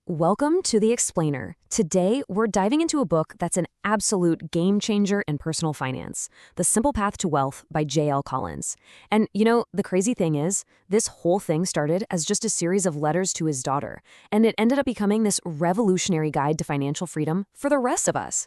Welcome to The Explainer. Today, we're diving into a book that's an absolute game changer in personal finance, The Simple Path to Wealth by J.L. Collins. And the crazy thing is, this whole thing started as just a series of letters to his daughter, and it ended up becoming this revolutionary guide to financial freedom for the rest of us.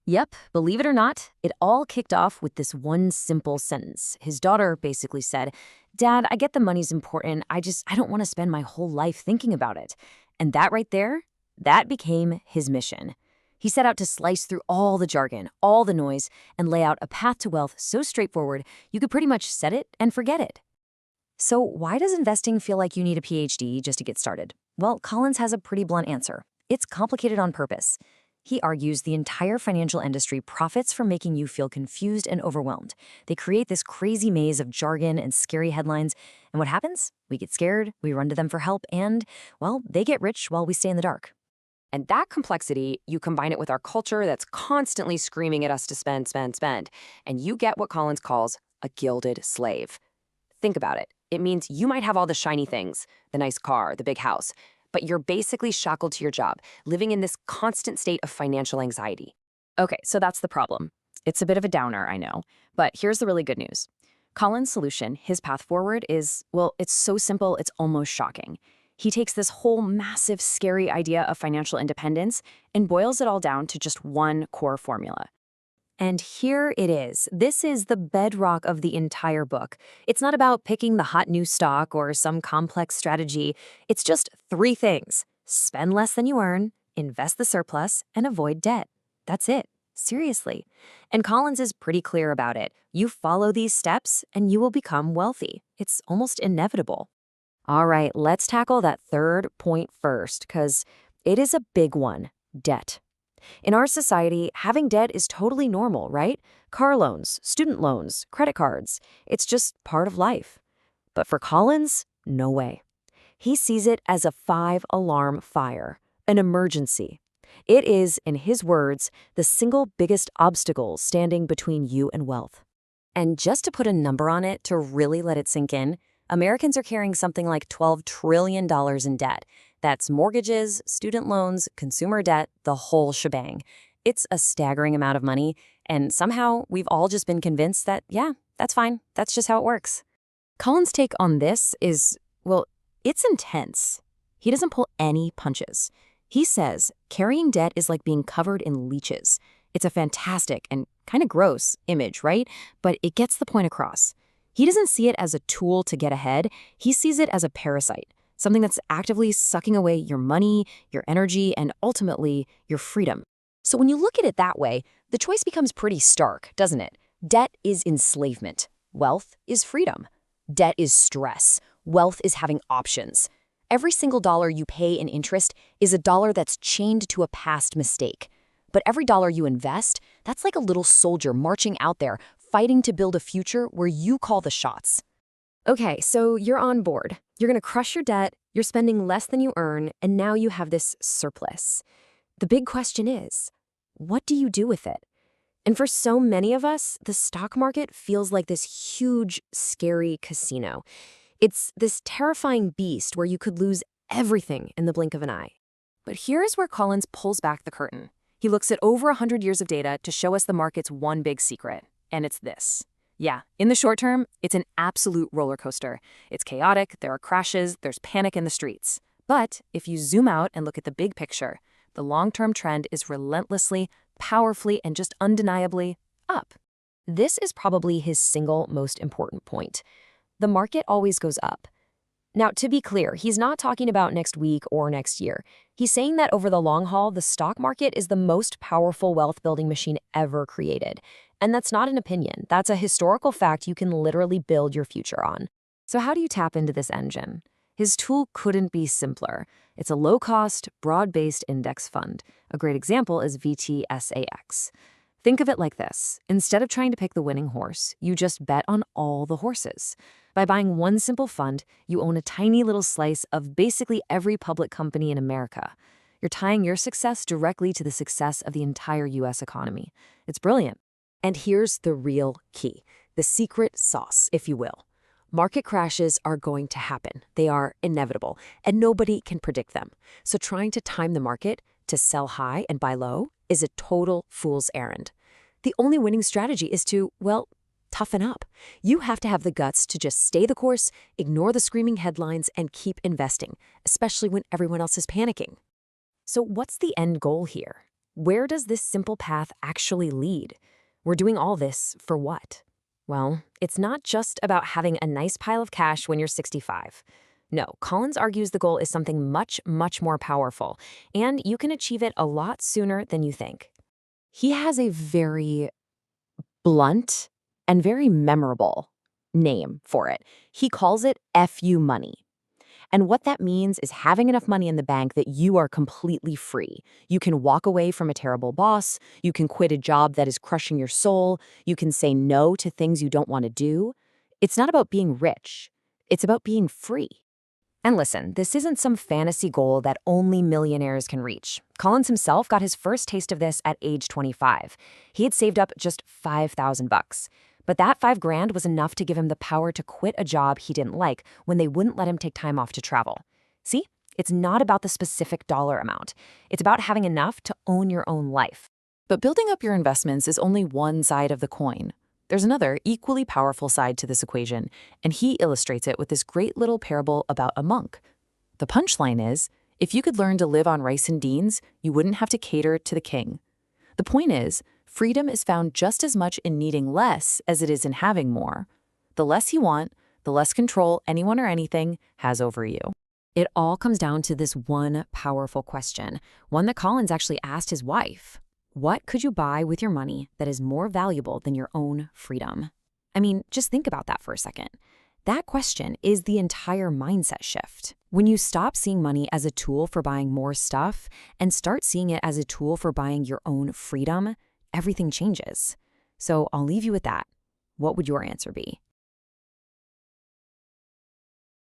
Yep, believe it or not, it all kicked off with this one simple sentence. His daughter basically said, "Dad, I get the money's important, I don't want to spend my whole life thinking about it." And that right there, that became his mission. He set out to slice through all the jargon, all the noise, and lay out a path to wealth so straightforward you could pretty much set it and forget it. So why does investing feel like you need a PhD just to get started? Well, Collins has a pretty blunt answer. It's complicated on purpose. He argues the entire financial industry profits from making you feel confused and overwhelmed. They create this crazy maze of jargon and scary headlines, and what happens? We get scared, we run to them for help, and, well, they get rich while we stay in the dark. And that complexity, you combine it with our culture that's constantly screaming at us to spend, spend, spend, and you get what Collins calls a gilded slave. Think about it. It means you might have all the shiny things, the nice car, the big house, but you're basically shackled to your job, living in this constant state of financial anxiety. Okay, so that's the problem. It's a bit of a downer, I know, but here's the really good news. Collins' solution, his path forward is, well, it's so simple, it's almost shocking. He takes this whole massive, scary idea of financial independence and boils it all down to just one core formula. And here it is. This is the bedrock of the entire book. It's not about picking the hot new stock or some complex strategy. It's just three things: spend less than you earn, invest the surplus, and avoid debt. That's it. Seriously. And Collins is pretty clear about it. You follow these steps and you will become wealthy. It's almost inevitable. All right, let's tackle that third point first, because it is a big one: debt. In our society, having debt is totally normal, right? Car loans, student loans, credit cards. It's just part of life. But for Collins, no way. He sees it as a 5-alarm fire, an emergency. It is, in his words, the single biggest obstacle standing between you and wealth. And just to put a number on it to really let it sink in, Americans are carrying something like $12 trillion in debt. That's mortgages, student loans, consumer debt, the whole shebang. It's a staggering amount of money, and somehow we've all just been convinced that, yeah, that's fine, that's just how it works. Collins' take on this is, well, it's intense. He doesn't pull any punches. He says carrying debt is like being covered in leeches. It's a fantastic and kind of gross image, right? But it gets the point across. He doesn't see it as a tool to get ahead. He sees it as a parasite, something that's actively sucking away your money, your energy, and ultimately your freedom. So when you look at it that way, the choice becomes pretty stark, doesn't it? Debt is enslavement. Wealth is freedom. Debt is stress. Wealth is having options. Every single dollar you pay in interest is a dollar that's chained to a past mistake. But every dollar you invest, that's like a little soldier marching out there, fighting to build a future where you call the shots. Okay, so you're on board. You're going to crush your debt, you're spending less than you earn, and now you have this surplus. The big question is, what do you do with it? And for so many of us, the stock market feels like this huge, scary casino. It's this terrifying beast where you could lose everything in the blink of an eye. But here's where Collins pulls back the curtain. He looks at over 100 years of data to show us the market's one big secret, and it's this. Yeah, in the short term, it's an absolute roller coaster. It's chaotic, there are crashes, there's panic in the streets. But if you zoom out and look at the big picture, the long-term trend is relentlessly, powerfully, and just undeniably up. This is probably his single most important point. The market always goes up. Now, to be clear, he's not talking about next week or next year. He's saying that over the long haul, the stock market is the most powerful wealth-building machine ever created. And that's not an opinion. That's a historical fact you can literally build your future on. So how do you tap into this engine? His tool couldn't be simpler. It's a low-cost, broad-based index fund. A great example is VTSAX. Think of it like this. Instead of trying to pick the winning horse, you just bet on all the horses. By buying one simple fund, you own a tiny little slice of basically every public company in America. You're tying your success directly to the success of the entire U.S. economy. It's brilliant. And here's the real key, the secret sauce, if you will. Market crashes are going to happen. They are inevitable, and nobody can predict them. So trying to time the market to sell high and buy low is a total fool's errand. The only winning strategy is to, well, toughen up. You have to have the guts to just stay the course, ignore the screaming headlines, and keep investing, especially when everyone else is panicking. So what's the end goal here? Where does this simple path actually lead? We're doing all this for what? Well, it's not just about having a nice pile of cash when you're 65. No, Collins argues the goal is something much, much more powerful, and you can achieve it a lot sooner than you think. He has a very blunt and very memorable name for it. He calls it FU money. And what that means is having enough money in the bank that you are completely free. You can walk away from a terrible boss. You can quit a job that is crushing your soul. You can say no to things you don't want to do. It's not about being rich. It's about being free. And listen, this isn't some fantasy goal that only millionaires can reach. Collins himself got his first taste of this at age 25. He had saved up just $5,000. But that $5,000 was enough to give him the power to quit a job he didn't like when they wouldn't let him take time off to travel. See, it's not about the specific dollar amount. It's about having enough to own your own life. But building up your investments is only one side of the coin. There's another, equally powerful side to this equation, and he illustrates it with this great little parable about a monk. The punchline is, if you could learn to live on rice and beans, you wouldn't have to cater to the king. The point is, freedom is found just as much in needing less as it is in having more. The less you want, the less control anyone or anything has over you. It all comes down to this one powerful question, one that Collins actually asked his wife. What could you buy with your money that is more valuable than your own freedom? I mean, just think about that for a second. That question is the entire mindset shift. When you stop seeing money as a tool for buying more stuff and start seeing it as a tool for buying your own freedom, everything changes. So I'll leave you with that. What would your answer be?